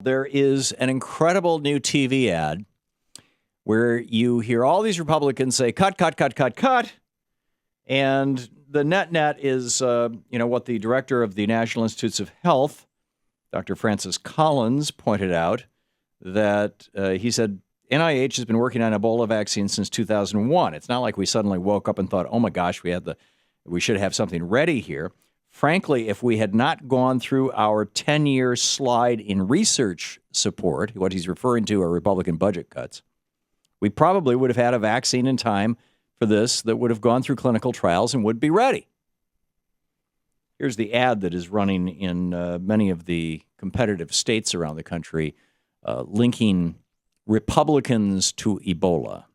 there is an incredible new TV ad where you hear all these Republicans say, cut, cut, cut, cut, cut. And the net is, what the director of the National Institutes of Health, Dr. Francis Collins, pointed out, that he said NIH has been working on Ebola vaccine since 2001. It's not like we suddenly woke up and thought, oh my gosh, we should have something ready here. Frankly, if we had not gone through our 10-year slide in research support, what he's referring to are Republican budget cuts, we probably would have had a vaccine in time for this that would have gone through clinical trials and would be ready. Here's the ad that is running in many of the competitive states around the country, linking Republicans to Ebola.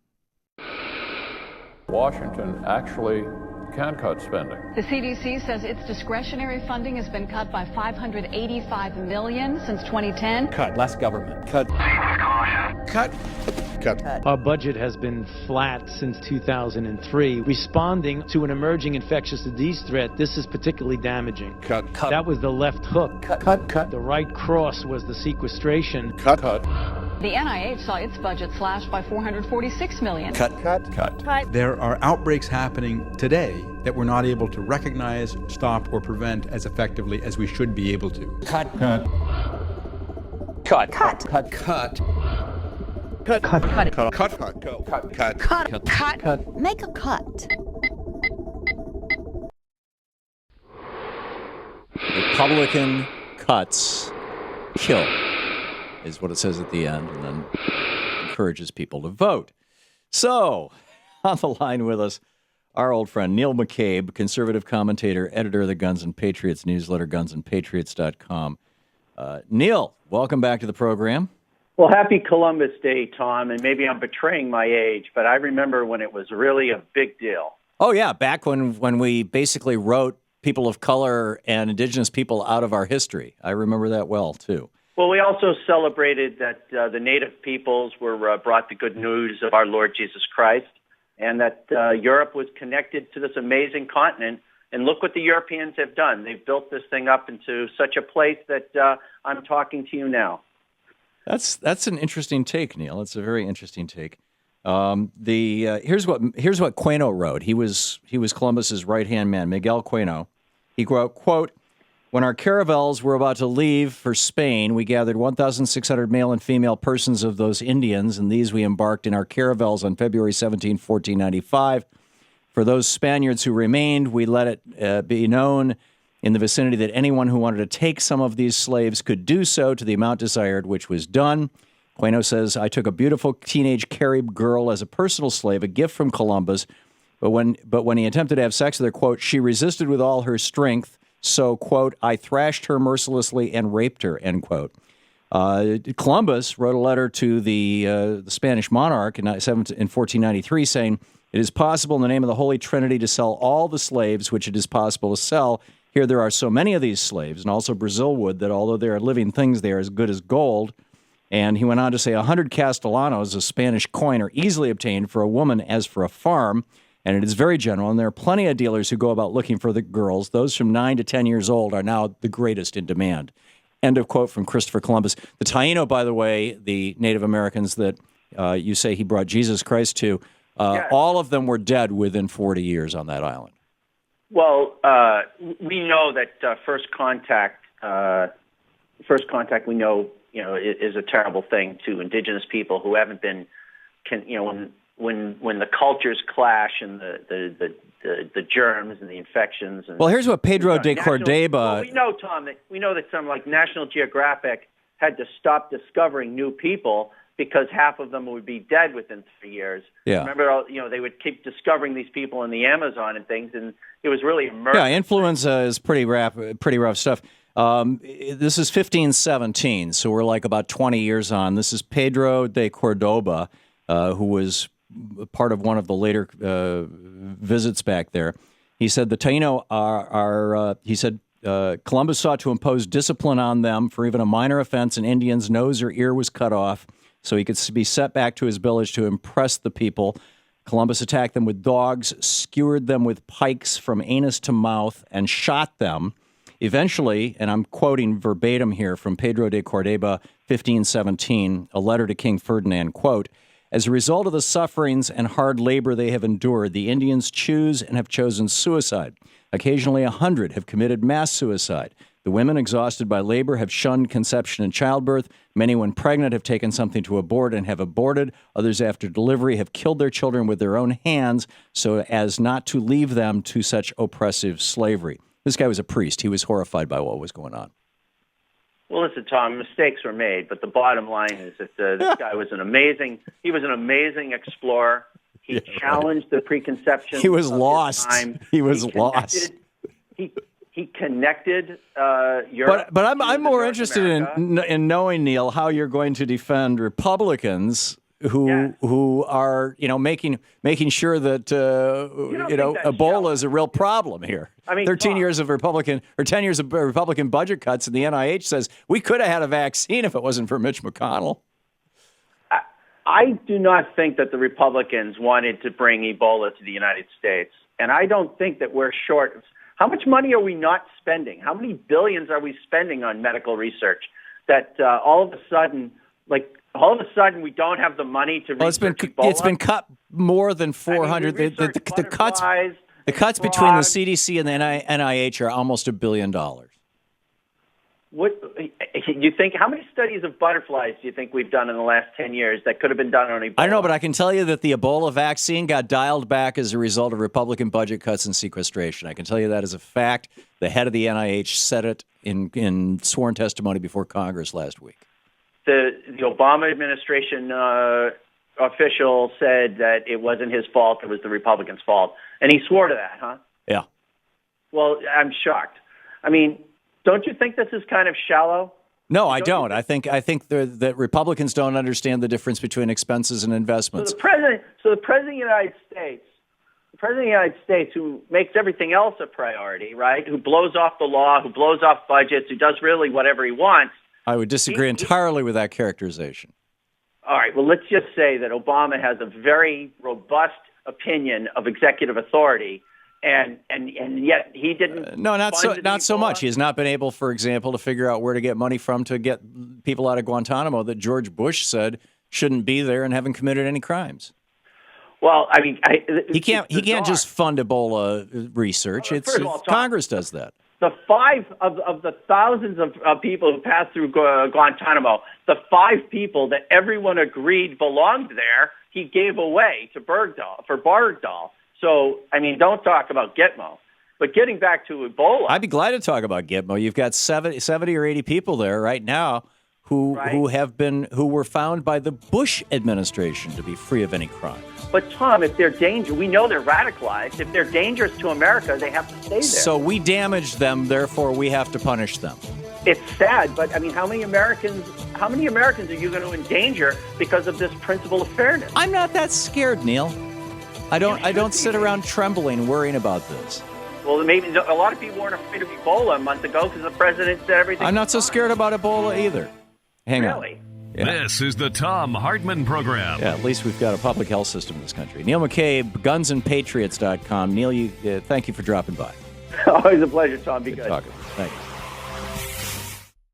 Washington actually can cut spending. The CDC says its discretionary funding has been cut by $585 million since 2010. Cut. Less government. Cut. Cut. Cut. Our budget has been flat since 2003. Responding to an emerging infectious disease threat, this is particularly damaging. Cut. Cut. That was the left hook. Cut. Cut. Cut. The right cross was the sequestration. Cut. Cut. The NIH saw its budget slashed by $446 million. Cut. Cut. Cut. Cut. There are outbreaks happening today that we're not able to recognize, stop, or prevent as effectively as we should be able to. Cut. Cut. Cut. Cut. Cut. Cut. Cut. Cut. Cut. Cut. Cut. Cut. Cut. Make a cut. Republican cuts kill, is what it says at the end, and then encourages people to vote. So, on the line with us, our old friend Neil McCabe, conservative commentator, editor of the Guns and Patriots newsletter, gunsandpatriots.com. Neil, welcome back to the program. Well, happy Columbus Day, Tom, and maybe I'm betraying my age, but I remember when it was really a big deal. Oh, yeah, back when we basically wrote people of color and indigenous people out of our history. I remember that well, too. Well, we also celebrated that the native peoples were brought the good news of our Lord Jesus Christ, and that Europe was connected to this amazing continent. And look what the Europeans have done. They've built this thing up into such a place that I'm talking to you now. That's an interesting take, Neil. It's a very interesting take. Here's what Queno wrote. He was Columbus's right-hand man, Miguel Queno. He wrote, quote, "When our caravels were about to leave for Spain, we gathered 1,600 male and female persons of those Indians, and these we embarked in our caravels on February 17, 1495. For those Spaniards who remained, we let it be known in the vicinity that anyone who wanted to take some of these slaves could do so to the amount desired, which was done." Queno says, "I took a beautiful teenage Carib girl as a personal slave, a gift from Columbus, but when he attempted to have sex with her, quote, she resisted with all her strength, so, quote, I thrashed her mercilessly and raped her," end quote. Columbus wrote a letter to the Spanish monarch in 1493 saying, "It is possible in the name of the Holy Trinity to sell all the slaves which it is possible to sell. Here there are so many of these slaves, and also Brazil wood, that although they are living things, they are as good as gold." And he went on to say, 100 castellanos, a Spanish coin, are easily obtained for a woman as for a farm, and it is very general, and there are plenty of dealers who go about looking for the girls. Those from 9 to 10 years old are now the greatest in demand. End of quote from Christopher Columbus. The Taino, by the way, the Native Americans that you say he brought Jesus Christ to, Yes. All of them were dead within 40 years on that island. Well, we know that first contact we know, is a terrible thing to indigenous people who haven't been, when the cultures clash and the germs and the infections. And, well, here's what Pedro de Cordova. Well, we know, Tom, that some like National Geographic had to stop discovering new people because half of them would be dead within 3 years. Yeah. Remember, they would keep discovering these people in the Amazon and things, and it was really a murder. Yeah, influenza is pretty rough stuff. This is 1517, so we're like about 20 years on. This is Pedro de Cordoba, who was part of one of the later visits back there. He said the Taino Columbus sought to impose discipline on them for even a minor offense. An Indian's nose or ear was cut off so he could be sent back to his village to impress the people. Columbus attacked them with dogs, skewered them with pikes from anus to mouth, and shot them. Eventually, and I'm quoting verbatim here from Pedro de Córdoba, 1517, a letter to King Ferdinand, quote, "As a result of the sufferings and hard labor they have endured, the Indians choose and have chosen suicide. Occasionally 100 have committed mass suicide. The women, exhausted by labor, have shunned conception and childbirth. Many, when pregnant, have taken something to abort and have aborted. Others, after delivery, have killed their children with their own hands so as not to leave them to such oppressive slavery." This guy was a priest. He was horrified by what was going on. Well, listen, Tom, mistakes were made, but the bottom line is that this guy was an amazing explorer. He challenged the preconceptions. He was of lost. his time. He was lost. He connected Europe. But I'm more North interested America. in knowing, Neil, how you're going to defend Republicans who are making sure that Ebola is a real problem here. I mean, 10 years of Republican budget cuts, and the NIH says we could have had a vaccine if it wasn't for Mitch McConnell. I do not think that the Republicans wanted to bring Ebola to the United States, and I don't think that we're short. How much money are we not spending? How many billions are we spending on medical research that all of a sudden we don't have the money to research Ebola? It's been cut more than 400. The cuts between the CDC and the NIH are almost $1 billion. What you think? How many studies of butterflies do you think we've done in the last 10 years that could have been done on Ebola? I don't know, but I can tell you that the Ebola vaccine got dialed back as a result of Republican budget cuts and sequestration. I can tell you that as a fact. The head of the NIH said it in sworn testimony before Congress last week. The Obama administration official said that it wasn't his fault; it was the Republicans' fault, and he swore to that, huh? Yeah. Well, I'm shocked. I mean, don't you think this is kind of shallow? No, I don't. I think that Republicans don't understand the difference between expenses and investments. So the president of the United States, who makes everything else a priority, right? Who blows off the law, who blows off budgets, who does really whatever he wants. I would disagree entirely with that characterization. All right. Well, let's just say that Obama has a very robust opinion of executive authority. And yet he didn't. No, not so much. He has not been able, for example, to figure out where to get money from to get people out of Guantanamo that George Bush said shouldn't be there and haven't committed any crimes. Well, I mean, he can't just fund Ebola research. Congress does that. The 5 of the thousands of people who passed through Guantanamo, the 5 people that everyone agreed belonged there, he gave away to Bergdahl. So, I mean, don't talk about Gitmo. But getting back to Ebola. I'd be glad to talk about Gitmo. You've got 70 or 80 people there right now who were found by the Bush administration to be free of any crime. But, Tom, if they're dangerous, we know they're radicalized. If they're dangerous to America, they have to stay there. So we damaged them, therefore we have to punish them. It's sad, but, I mean, how many Americans are you going to endanger because of this principle of fairness? I'm not that scared, Neil. I don't sit around trembling, worrying about this. Well, maybe a lot of people weren't afraid of Ebola a month ago because the president said everything. I'm not so scared about Ebola either. Hang on. Really? Yeah. This is the Thom Hartmann Program. Yeah, at least we've got a public health system in this country. Neil McCabe, gunsandpatriots.com. Neil, thank you for dropping by. Always a pleasure, Tom. Be good. Talking. Thank you.